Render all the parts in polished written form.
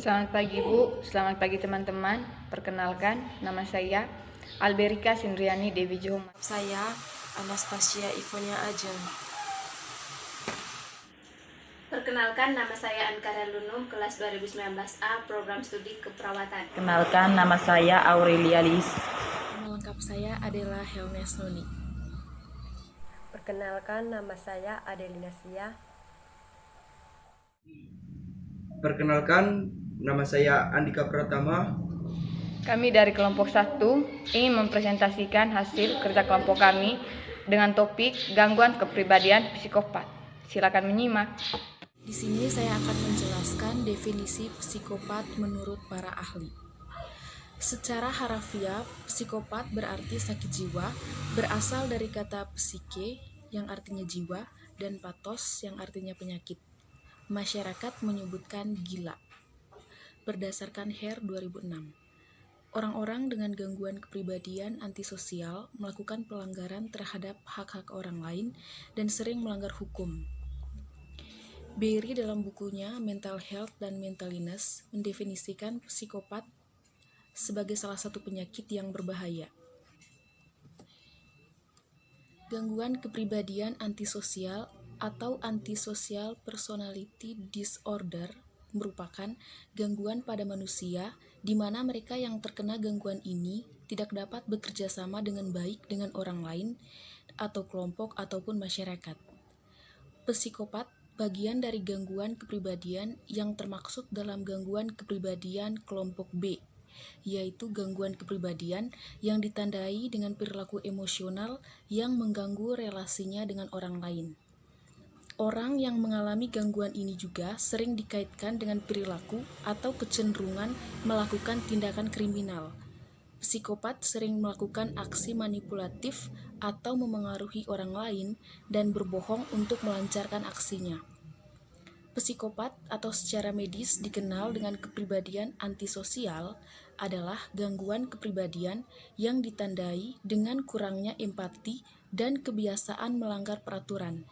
Selamat pagi Bu, selamat pagi teman-teman. Perkenalkan, nama saya Alberika Sindriani Dewi Johoma. Saya Anastasia Ivonia Ajeng. Perkenalkan, nama saya Ankara Lunum, kelas 2019A, program studi keperawatan. Kenalkan, nama saya Aurelia Lis. Nama lengkap saya adalah Helnes Nuni. Perkenalkan, nama saya Adelina Sia. Perkenalkan, nama saya Andika Pratama. Kami dari kelompok 1 ingin mempresentasikan hasil kerja kelompok kami dengan topik gangguan kepribadian psikopat. Silakan menyimak. Di sini saya akan menjelaskan definisi psikopat menurut para ahli. Secara harafiah, psikopat berarti sakit jiwa, berasal dari kata psike yang artinya jiwa dan pathos yang artinya penyakit. Masyarakat menyebutkan gila. Berdasarkan Hare 2006. Orang-orang dengan gangguan kepribadian antisosial melakukan pelanggaran terhadap hak-hak orang lain dan sering melanggar hukum. Berry dalam bukunya Mental Health dan Mental Illness mendefinisikan psikopat sebagai salah satu penyakit yang berbahaya. Gangguan kepribadian antisosial atau antisocial personality disorder merupakan gangguan pada manusia di mana mereka yang terkena gangguan ini tidak dapat bekerja sama dengan baik dengan orang lain atau kelompok ataupun masyarakat. Psikopat bagian dari gangguan kepribadian yang termaksud dalam gangguan kepribadian kelompok B, yaitu gangguan kepribadian yang ditandai dengan perilaku emosional yang mengganggu relasinya dengan orang lain. Orang yang mengalami gangguan ini juga sering dikaitkan dengan perilaku atau kecenderungan melakukan tindakan kriminal. Psikopat sering melakukan aksi manipulatif atau memengaruhi orang lain dan berbohong untuk melancarkan aksinya. Psikopat atau secara medis dikenal dengan kepribadian antisosial adalah gangguan kepribadian yang ditandai dengan kurangnya empati dan kebiasaan melanggar peraturan.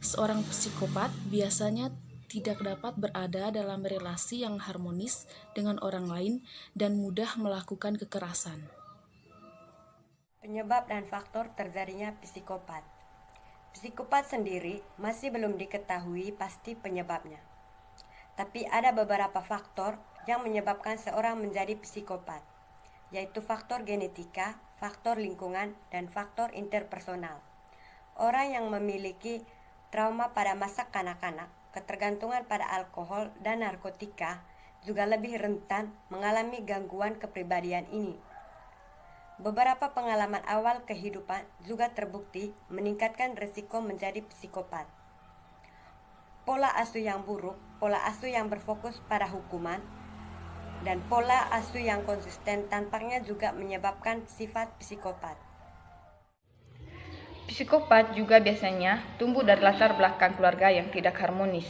Seorang psikopat biasanya tidak dapat berada dalam relasi yang harmonis dengan orang lain dan mudah melakukan kekerasan. Penyebab dan faktor terjadinya psikopat. Psikopat sendiri masih belum diketahui pasti penyebabnya. Tapi ada beberapa faktor yang menyebabkan seorang menjadi psikopat, yaitu faktor genetika, faktor lingkungan, dan faktor interpersonal. Orang yang memiliki trauma pada masa kanak-kanak, ketergantungan pada alkohol dan narkotika juga lebih rentan mengalami gangguan kepribadian ini. Beberapa pengalaman awal kehidupan juga terbukti meningkatkan risiko menjadi psikopat. Pola asuh yang buruk, pola asuh yang berfokus pada hukuman, dan pola asuh yang konsisten tampaknya juga menyebabkan sifat psikopat. Psikopat juga biasanya tumbuh dari latar belakang keluarga yang tidak harmonis,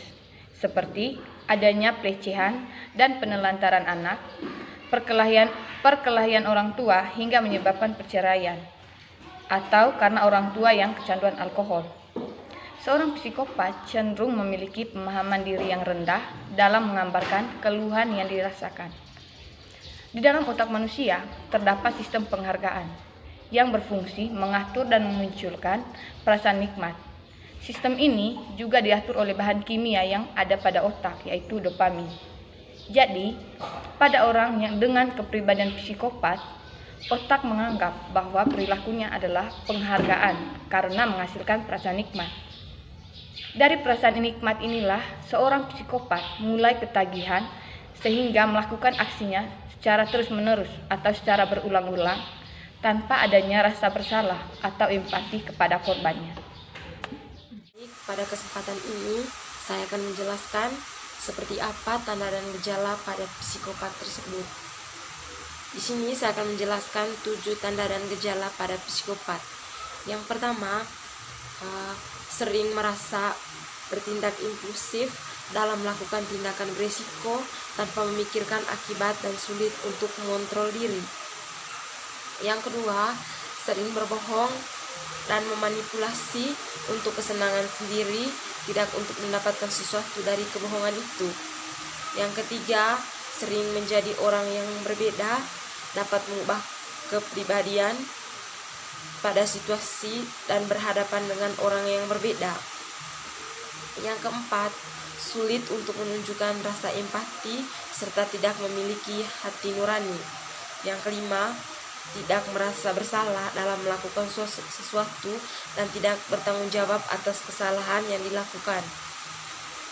seperti adanya pelecehan dan penelantaran anak, perkelahian orang tua hingga menyebabkan perceraian, atau karena orang tua yang kecanduan alkohol. Seorang psikopat cenderung memiliki pemahaman diri yang rendah dalam menggambarkan keluhan yang dirasakan. Di dalam otak manusia terdapat sistem penghargaan yang berfungsi mengatur dan memunculkan perasaan nikmat. Sistem ini juga diatur oleh bahan kimia yang ada pada otak, yaitu dopamin. Jadi, pada orang yang dengan kepribadian psikopat, otak menganggap bahwa perilakunya adalah penghargaan karena menghasilkan perasaan nikmat. Dari perasaan nikmat inilah seorang psikopat mulai ketagihan sehingga melakukan aksinya secara terus-menerus atau secara berulang-ulang tanpa adanya rasa bersalah atau empati kepada korbannya. Pada kesempatan ini, saya akan menjelaskan seperti apa tanda dan gejala pada psikopat tersebut. Di sini saya akan menjelaskan 7 tanda dan gejala pada psikopat. Yang pertama, sering merasa bertindak impulsif dalam melakukan tindakan berisiko tanpa memikirkan akibat dan sulit untuk mengontrol diri. Yang kedua, sering berbohong dan memanipulasi untuk kesenangan sendiri, tidak untuk mendapatkan sesuatu dari kebohongan itu. Yang ketiga, sering menjadi orang yang berbeda, dapat mengubah kepribadian pada situasi dan berhadapan dengan orang yang berbeda. Yang keempat, sulit untuk menunjukkan rasa empati serta tidak memiliki hati nurani. Yang kelima, tidak merasa bersalah dalam melakukan sesuatu dan tidak bertanggung jawab atas kesalahan yang dilakukan.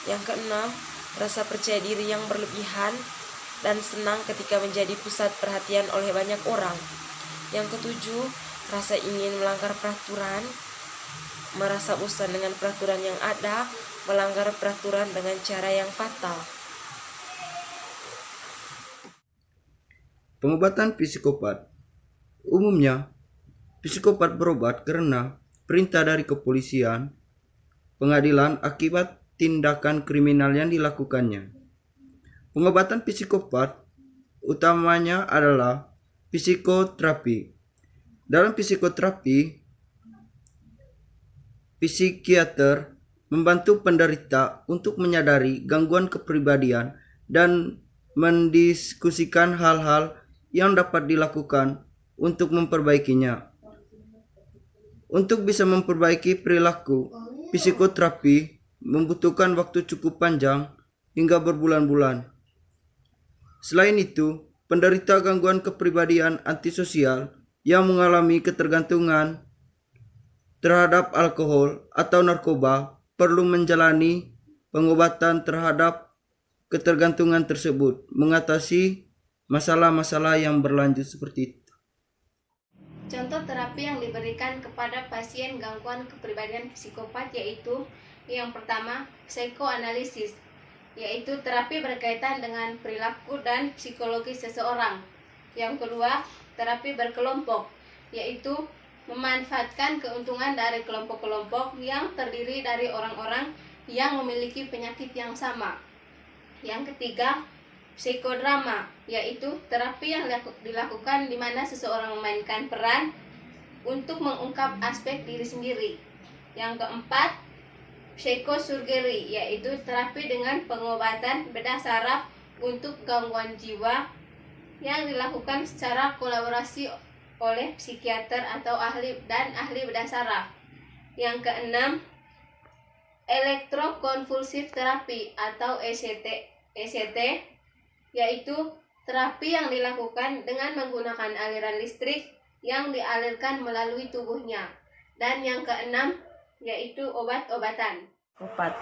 Yang keenam, rasa percaya diri yang berlebihan dan senang ketika menjadi pusat perhatian oleh banyak orang. Yang ketujuh, rasa ingin melanggar peraturan, merasa bosan dengan peraturan yang ada, melanggar peraturan dengan cara yang fatal. Pengobatan psikopat. Umumnya, psikopat berobat karena perintah dari kepolisian, pengadilan akibat tindakan kriminal yang dilakukannya. Pengobatan psikopat utamanya adalah psikoterapi. Dalam psikoterapi, psikiater membantu penderita untuk menyadari gangguan kepribadian dan mendiskusikan hal-hal yang dapat dilakukan untuk memperbaikinya. Untuk bisa memperbaiki perilaku, psikoterapi membutuhkan waktu cukup panjang hingga berbulan-bulan. Selain itu, penderita gangguan kepribadian antisosial yang mengalami ketergantungan terhadap alkohol atau narkoba perlu menjalani pengobatan terhadap ketergantungan tersebut, mengatasi masalah-masalah yang berlanjut seperti itu. Contoh terapi yang diberikan kepada pasien gangguan kepribadian psikopat yaitu yang pertama, psikoanalisis, yaitu terapi berkaitan dengan perilaku dan psikologi seseorang. Yang kedua, terapi berkelompok, yaitu memanfaatkan keuntungan dari kelompok-kelompok yang terdiri dari orang-orang yang memiliki penyakit yang sama. Yang ketiga, psikodrama, yaitu terapi yang dilakukan di mana seseorang memainkan peran untuk mengungkap aspek diri sendiri. Yang keempat, psikosurgery, yaitu terapi dengan pengobatan bedah saraf untuk gangguan jiwa yang dilakukan secara kolaborasi oleh psikiater atau ahli bedah saraf. Yang keenam, elektrokonvulsif terapi atau ECT, yaitu terapi yang dilakukan dengan menggunakan aliran listrik yang dialirkan melalui tubuhnya. Dan yang keenam, yaitu obat-obatan. Psikopat.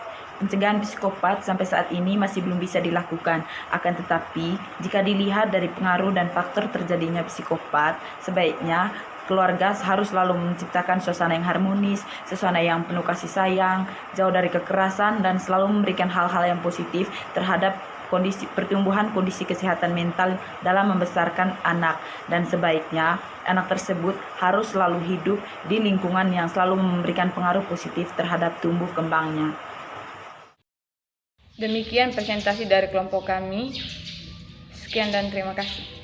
Pencegahan psikopat sampai saat ini masih belum bisa dilakukan. Akan tetapi, jika dilihat dari pengaruh dan faktor terjadinya psikopat, sebaiknya keluarga harus selalu menciptakan suasana yang harmonis, suasana yang penuh kasih sayang, jauh dari kekerasan, dan selalu memberikan hal-hal yang positif terhadap pertumbuhan kondisi kesehatan mental dalam membesarkan anak. Dan sebaiknya anak tersebut harus selalu hidup di lingkungan yang selalu memberikan pengaruh positif terhadap tumbuh kembangnya. Demikian presentasi dari kelompok kami. Sekian dan terima kasih.